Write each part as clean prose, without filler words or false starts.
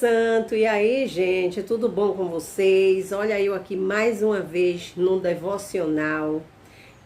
Santo, e aí, gente, tudo bom com vocês? Olha eu aqui mais uma vez no devocional.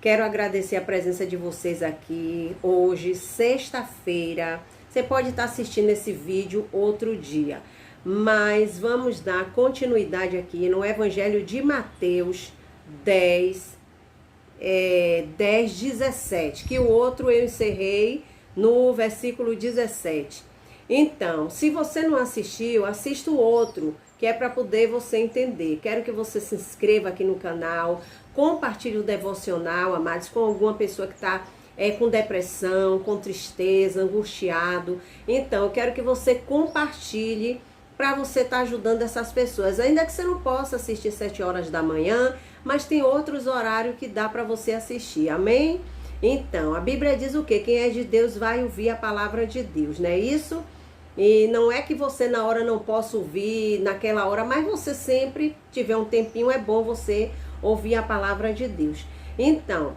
Quero agradecer a presença de vocês aqui hoje, sexta-feira. Você pode estar assistindo esse vídeo outro dia, mas vamos dar continuidade aqui no Evangelho de Mateus 10:17, que o outro eu encerrei no versículo 17. Então, se você não assistiu, assista o outro, que é para poder você entender. Quero que você se inscreva aqui no canal, compartilhe o devocional, amados, com alguma pessoa que está com depressão, com tristeza, angustiado. Então, eu quero que você compartilhe para você estar ajudando essas pessoas. Ainda que você não possa assistir 7 horas da manhã, mas tem outros horários que dá para você assistir, amém? Então, a Bíblia diz o quê? Quem é de Deus vai ouvir a palavra de Deus, não é isso? E não é que você na hora não possa ouvir, naquela hora, mas você sempre tiver um tempinho, é bom você ouvir a palavra de Deus. Então,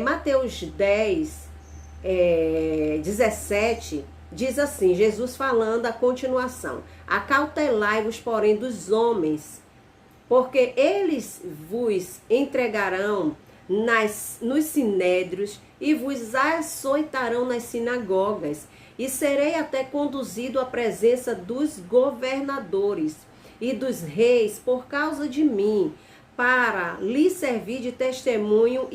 Mateus 10:17 diz assim, Jesus falando a continuação: acautelai-vos, porém, dos homens, porque eles vos entregarão nos sinédrios e vos açoitarão nas sinagogas, e serei até conduzido à presença dos governadores e dos reis por causa de mim, para lhes servir de testemunho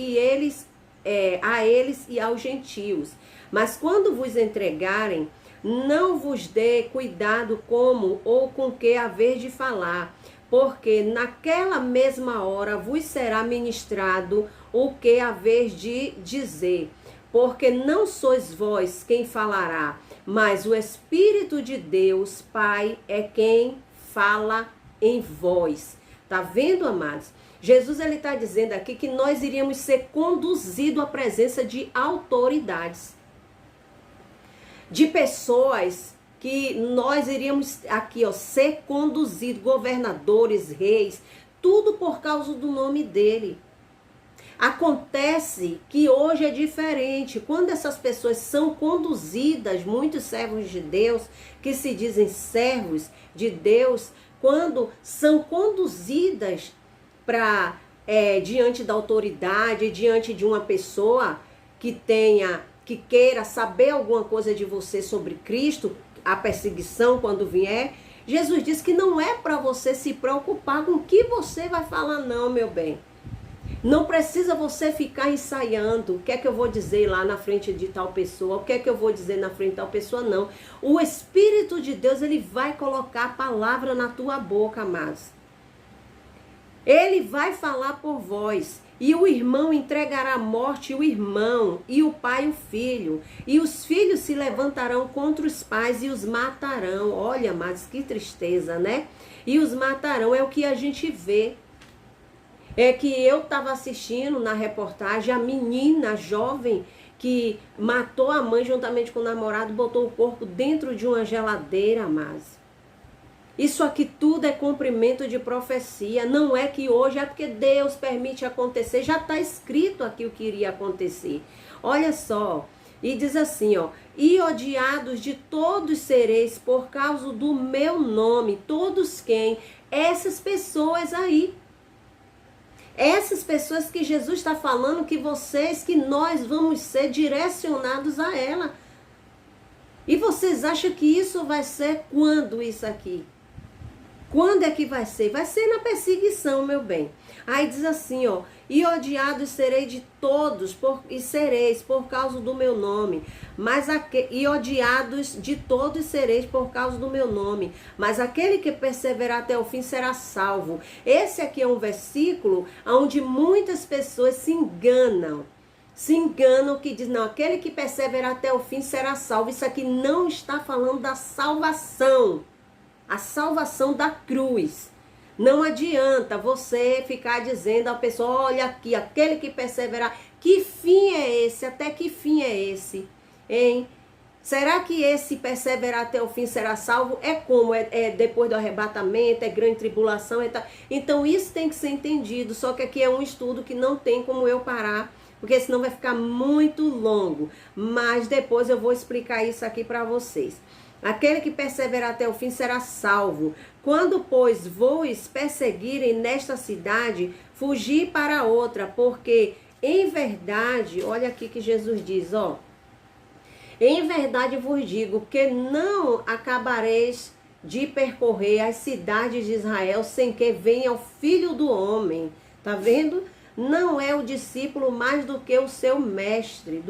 a eles e aos gentios. Mas quando vos entregarem, não vos dê cuidado como ou com que haver de falar, porque naquela mesma hora vos será ministrado o que haver de dizer. Porque não sois vós quem falará, mas o Espírito de Deus, Pai, é quem fala em vós. Tá vendo, amados? Jesus, ele está dizendo aqui que nós iríamos ser conduzidos à presença de autoridades, de pessoas que nós iríamos aqui, ser conduzidos, governadores, reis, tudo por causa do nome dele. Acontece que hoje é diferente. Quando essas pessoas são conduzidas, muitos servos de Deus, que se dizem servos de Deus, quando são conduzidas para diante da autoridade, diante de uma pessoa que queira saber alguma coisa de você sobre Cristo, a perseguição quando vier, Jesus diz que não é para você se preocupar com o que você vai falar, não, meu bem. Não precisa você ficar ensaiando o que é que eu vou dizer lá na frente de tal pessoa, o que é que eu vou dizer na frente de tal pessoa, não. O Espírito de Deus, ele vai colocar a palavra na tua boca, amados. Ele vai falar por vós. E o irmão entregará à morte o irmão, e o pai o filho. E os filhos se levantarão contra os pais e os matarão. Olha, mas que tristeza, né? E os matarão, é o que a gente vê. É que eu estava assistindo na reportagem a menina jovem que matou a mãe juntamente com o namorado, botou o corpo dentro de uma geladeira, mas isso aqui tudo é cumprimento de profecia. Não é que hoje é porque Deus permite acontecer. Já está escrito aqui o que iria acontecer. Olha só. E diz assim, e odiados de todos sereis por causa do meu nome. Todos quem? Essas pessoas aí. Essas pessoas que Jesus está falando que nós vamos ser direcionados a ela. E vocês acham que isso vai ser quando isso aqui? Quando é que vai ser? Vai ser na perseguição, meu bem. Aí diz assim, e odiados serei de todos, e sereis por causa do meu nome. E odiados de todos sereis por causa do meu nome. Mas aquele que perseverar até o fim será salvo. Esse aqui é um versículo onde muitas pessoas se enganam. Que diz, não, aquele que perseverar até o fim será salvo. Isso aqui não está falando da salvação. A salvação da cruz. Não adianta você ficar dizendo à pessoa, olha aqui, aquele que perseverar, que fim é esse? Até que fim é esse? Hein? Será que esse perseverar até o fim será salvo? É como? É depois do arrebatamento, é grande tribulação? Então isso tem que ser entendido, só que aqui é um estudo que não tem como eu parar, porque senão vai ficar muito longo. Mas depois eu vou explicar isso aqui para vocês. Aquele que perseverar até o fim será salvo. Quando, pois, vos perseguirem nesta cidade, fugi para outra, porque em verdade, olha aqui que Jesus diz, ó. Em verdade vos digo que não acabareis de percorrer as cidades de Israel sem que venha o Filho do Homem. Tá vendo? Não é o discípulo mais do que o seu mestre,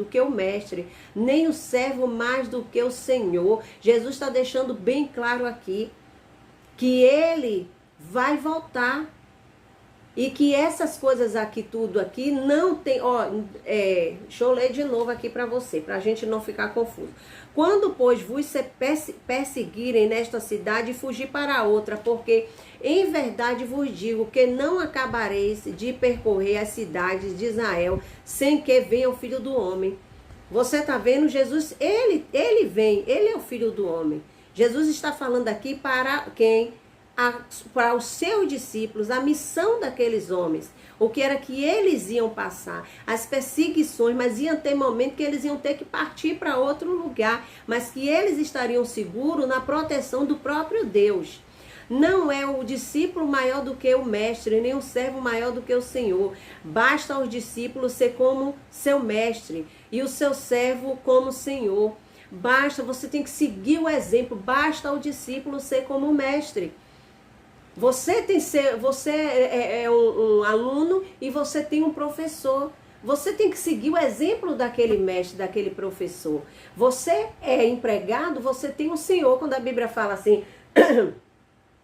nem o servo mais do que o Senhor. Jesus está deixando bem claro aqui que ele vai voltar. E que essas coisas aqui, tudo aqui, não tem... deixa eu ler de novo aqui para você, para a gente não ficar confuso. Quando, pois, vos perseguirem nesta cidade, fugir para outra, porque em verdade vos digo que não acabareis de percorrer as cidades de Israel sem que venha o Filho do Homem. Você está vendo? Jesus, ele vem, ele é o Filho do Homem. Jesus está falando aqui para quem? Para os seus discípulos, a missão daqueles homens, o que era que eles iam passar, as perseguições, mas iam ter momento que eles iam ter que partir para outro lugar, mas que eles estariam seguros na proteção do próprio Deus. Não é o discípulo maior do que o mestre, nem o servo maior do que o Senhor. Basta aos discípulos ser como seu mestre e o seu servo como Senhor. Basta, você tem que seguir o exemplo, basta ao discípulo ser como o mestre. Você é um aluno e você tem um professor. Você tem que seguir o exemplo daquele mestre, daquele professor. Você é empregado, você tem um senhor. Quando a Bíblia fala assim,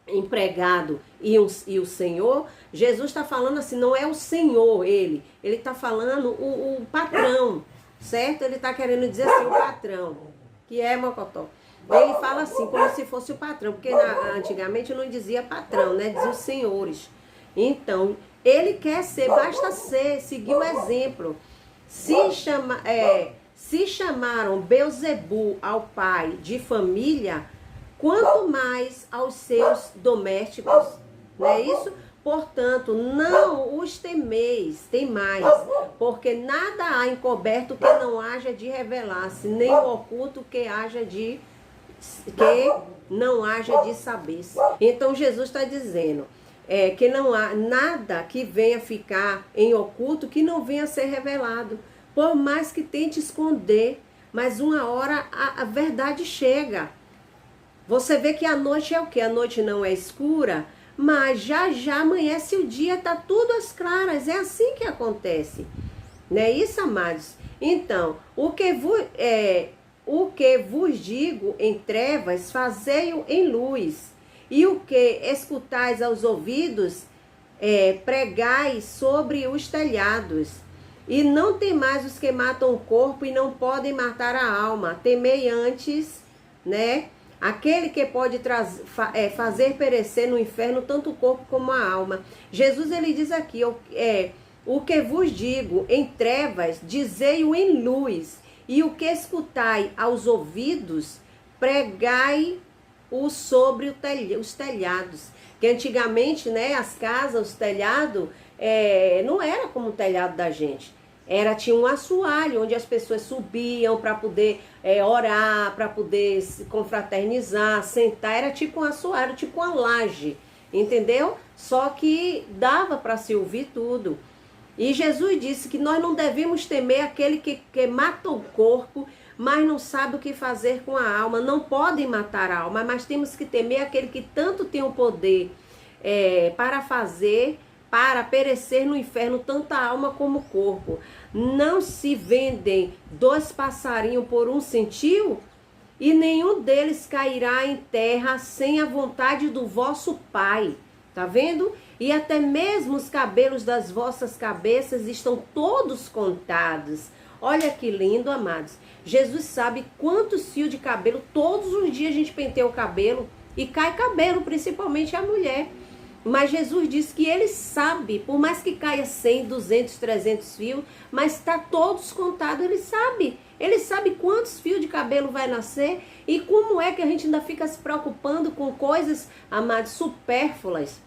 empregado e o senhor, Jesus está falando assim, não é o senhor ele está falando o patrão, certo? Ele está querendo dizer assim, o patrão, que é Mocotó. Ele fala assim, como se fosse o patrão, porque antigamente não dizia patrão, né? Dizia os senhores. Então, ele quer ser, basta seguir o exemplo. Se chamaram Beelzebu ao pai de família, quanto mais aos seus domésticos, não é isso? Portanto, não os temeis, temais, porque nada há encoberto que não haja de revelar-se, nem o oculto que não haja de saber-se. Então Jesus está dizendo que não há nada que venha ficar em oculto que não venha a ser revelado. Por mais que tente esconder, mas uma hora a verdade chega. Você vê que a noite é o quê? A noite não é escura, mas já amanhece o dia, está tudo às claras. É assim que acontece. Não é isso, amados? Então, o que vos digo em trevas, fazei-o em luz. E o que escutais aos ouvidos, pregai sobre os telhados. E não temais os que matam o corpo e não podem matar a alma. Temei antes, né? Aquele que pode fazer perecer no inferno tanto o corpo como a alma. Jesus, ele diz aqui, o que vos digo em trevas, dizei-o em luz. E o que escutai aos ouvidos, pregai-o sobre os telhados. Que antigamente, né, as casas, os telhados, não era como o telhado da gente. Tinha um assoalho onde as pessoas subiam para poder orar, para poder se confraternizar, sentar. Era tipo um assoalho, tipo uma laje, entendeu? Só que dava para se ouvir tudo. E Jesus disse que nós não devemos temer aquele que mata o corpo, mas não sabe o que fazer com a alma. Não podem matar a alma, mas temos que temer aquele que tanto tem o poder para perecer no inferno, tanto a alma como o corpo. Não se vendem 2 passarinhos por 1 centil? E nenhum deles cairá em terra sem a vontade do vosso Pai. Tá vendo? E até mesmo os cabelos das vossas cabeças estão todos contados. Olha que lindo, amados. Jesus sabe quantos fios de cabelo, todos os dias a gente penteia o cabelo e cai cabelo, principalmente a mulher. Mas Jesus disse que ele sabe, por mais que caia 100, 200, 300 fios, mas está todos contados, ele sabe. Ele sabe quantos fios de cabelo vai nascer e como é que a gente ainda fica se preocupando com coisas, amados, supérfluas.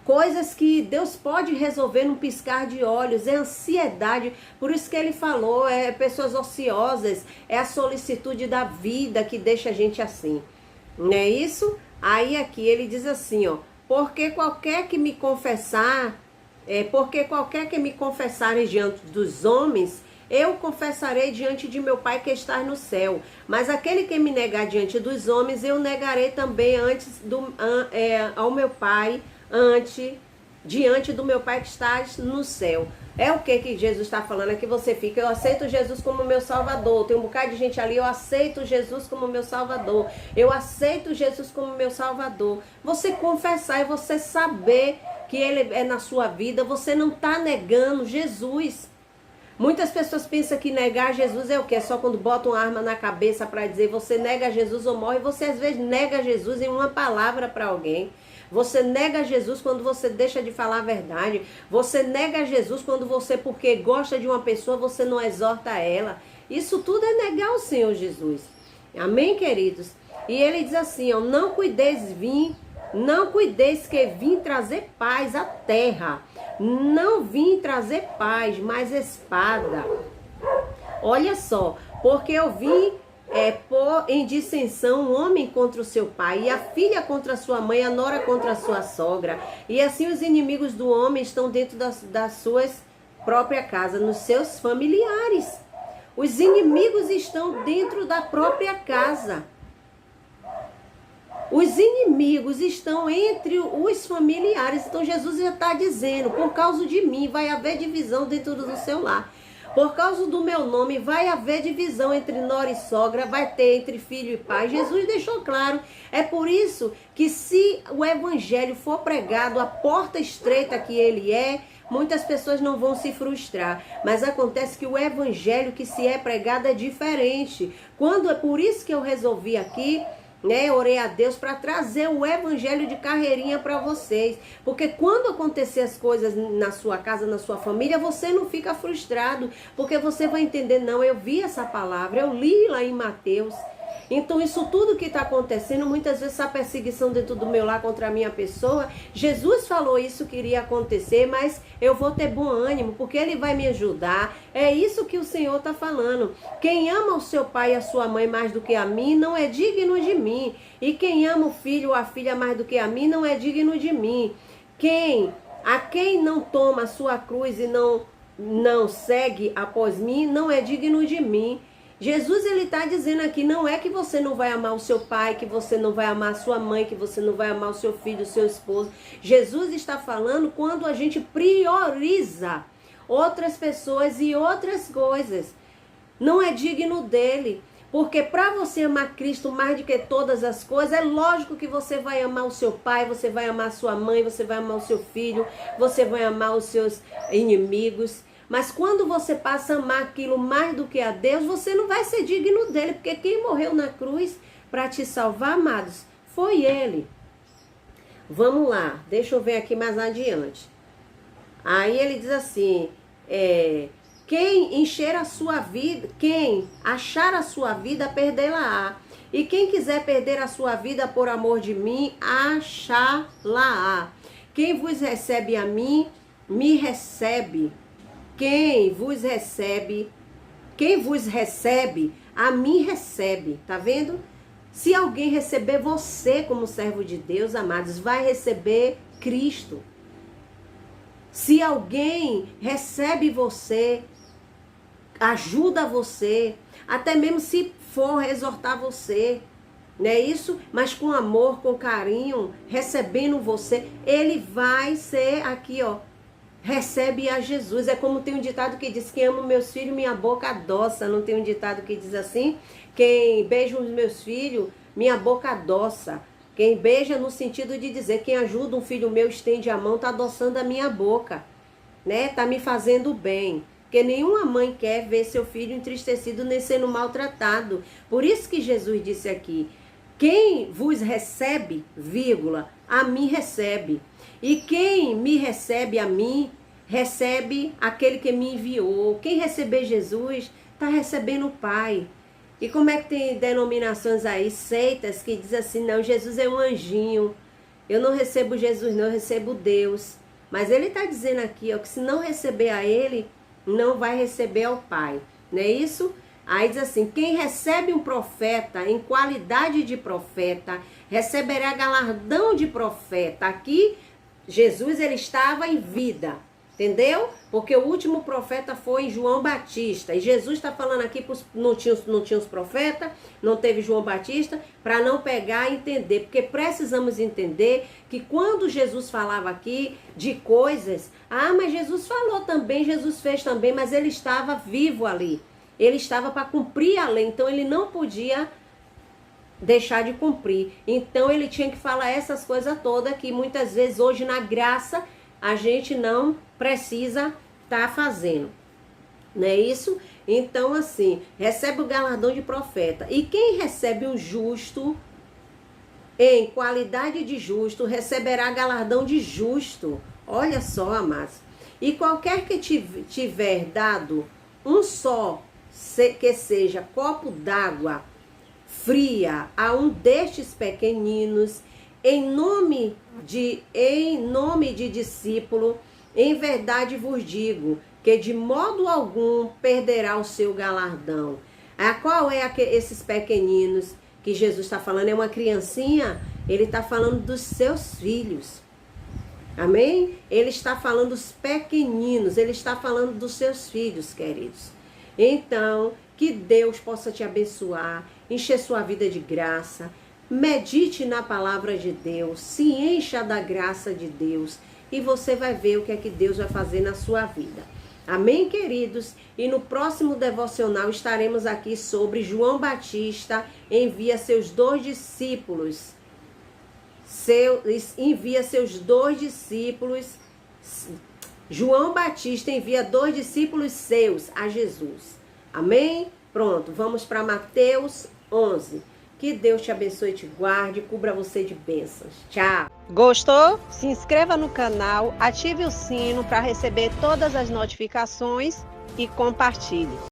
coisas que Deus pode resolver num piscar de olhos, é ansiedade, por isso que ele falou, é pessoas ociosas, é a solicitude da vida que deixa a gente assim, não é isso? Aí aqui ele diz assim, ó, porque qualquer que me confessar diante dos homens, eu confessarei diante de meu Pai que está no céu. Mas aquele que me negar diante dos homens, eu negarei também ao meu Pai, diante do meu Pai que está no céu. É o que Jesus está falando? É que você fica, eu aceito Jesus como meu Salvador. Tem um bocado de gente ali, eu aceito Jesus como meu Salvador. Eu aceito Jesus como meu Salvador. Você confessar e você saber que Ele é na sua vida, você não está negando Jesus. Muitas pessoas pensam que negar Jesus é o quê? É só quando botam uma arma na cabeça para dizer você nega Jesus ou morre. Você às vezes nega Jesus em uma palavra para alguém. Você nega Jesus quando você deixa de falar a verdade. Você nega Jesus quando você, porque gosta de uma pessoa, você não exorta ela. Isso tudo é negar o Senhor Jesus. Amém, queridos? E ele diz assim, ó, não cuideis que vim trazer paz à terra. Não vim trazer paz, mas espada. Olha só, porque eu vim pôr em dissensão um homem contra o seu pai, e a filha contra a sua mãe, a nora contra a sua sogra. E assim os inimigos do homem estão dentro das suas próprias casas, nos seus familiares. Os inimigos estão dentro da própria casa. Os inimigos estão entre os familiares. Então Jesus já está dizendo, por causa de mim vai haver divisão dentro do seu lar. Por causa do meu nome vai haver divisão entre nora e sogra, vai ter entre filho e pai. Jesus deixou claro. É por isso que se o evangelho for pregado, a porta estreita que ele é, muitas pessoas não vão se frustrar. Mas acontece que o evangelho que se é pregado é diferente. É por isso que eu resolvi aqui, orei a Deus para trazer o evangelho de carreirinha para vocês, porque quando acontecer as coisas na sua casa, na sua família, você não fica frustrado, porque você vai entender, não, eu vi essa palavra, eu li lá em Mateus. Então isso tudo que está acontecendo, muitas vezes essa perseguição dentro do meu lar contra a minha pessoa, Jesus falou isso que iria acontecer, mas eu vou ter bom ânimo, porque Ele vai me ajudar. É isso que o Senhor está falando. Quem ama o seu pai e a sua mãe mais do que a mim, não é digno de mim. E quem ama o filho ou a filha mais do que a mim, não é digno de mim. Quem não toma a sua cruz e não segue após mim, não é digno de mim. Jesus, ele está dizendo aqui, não é que você não vai amar o seu pai, que você não vai amar a sua mãe, que você não vai amar o seu filho, o seu esposo. Jesus está falando quando a gente prioriza outras pessoas e outras coisas. Não é digno dele. Porque para você amar Cristo mais do que todas as coisas, é lógico que você vai amar o seu pai, você vai amar a sua mãe, você vai amar o seu filho, você vai amar os seus inimigos. Mas quando você passa a amar aquilo mais do que a Deus, você não vai ser digno dele, porque quem morreu na cruz para te salvar, amados, foi ele. Vamos lá, deixa eu ver aqui mais adiante. Aí ele diz assim, quem encher a sua vida, quem achar a sua vida, perdê-la-á. E quem quiser perder a sua vida por amor de mim, achá-la-á. Quem vos recebe a mim, me recebe. Quem vos recebe, a mim recebe. Tá vendo? Se alguém receber você como servo de Deus, amados, vai receber Cristo. Se alguém recebe você, ajuda você, até mesmo se for exortar você, não é isso? Mas com amor, com carinho, recebendo você, ele vai ser aqui, ó, recebe a Jesus. É como tem um ditado que diz, quem ama meus filhos, minha boca adoça. Não tem um ditado que diz assim, quem beija os meus filhos, minha boca adoça. Quem beija no sentido de dizer, quem ajuda um filho meu, estende a mão, tá adoçando a minha boca, né? Tá me fazendo bem. Porque nenhuma mãe quer ver seu filho entristecido nem sendo maltratado. Por isso que Jesus disse aqui, quem vos recebe, a mim recebe. E quem me recebe a mim, recebe aquele que me enviou. Quem receber Jesus, está recebendo o Pai. E como é que tem denominações aí, seitas, que diz assim, não, Jesus é um anjinho. eu não recebo Jesus, não, eu recebo Deus. Mas ele está dizendo aqui, ó, que se não receber a ele, não vai receber ao Pai. Não é isso? Aí diz assim, quem recebe um profeta em qualidade de profeta, receberá galardão de profeta. Aqui, Jesus, ele estava em vida, entendeu? Porque o último profeta foi João Batista. E Jesus está falando aqui, não tinha os profetas, não teve João Batista, para não pegar e entender. Porque precisamos entender que quando Jesus falava aqui de coisas, mas Jesus falou também, Jesus fez também, mas ele estava vivo ali. Ele estava para cumprir a lei, então ele não podia deixar de cumprir. Então ele tinha que falar essas coisas todas que muitas vezes hoje na graça a gente não precisa estar fazendo. Não é isso? Então assim, recebe o galardão de profeta. E quem recebe o justo, em qualidade de justo, receberá galardão de justo. Olha só, amados. E qualquer que tiver dado um só, que seja copo d'água fria a um destes pequeninos, em nome de discípulo, em verdade vos digo, que de modo algum perderá o seu galardão. Qual é esses pequeninos que Jesus está falando? É uma criancinha? Ele está falando dos seus filhos. Amém? Ele está falando dos pequeninos, ele está falando dos seus filhos, queridos. Então, que Deus possa te abençoar, encher sua vida de graça, medite na palavra de Deus, se encha da graça de Deus e você vai ver o que é que Deus vai fazer na sua vida. Amém, queridos? E no próximo devocional estaremos aqui sobre João Batista envia seus 2 discípulos. Envia seus 2 discípulos. João Batista envia 2 discípulos seus a Jesus. Amém? Pronto, vamos para Mateus 11. Que Deus te abençoe e te guarde, cubra você de bênçãos. Tchau! Gostou? Se inscreva no canal, ative o sino para receber todas as notificações e compartilhe.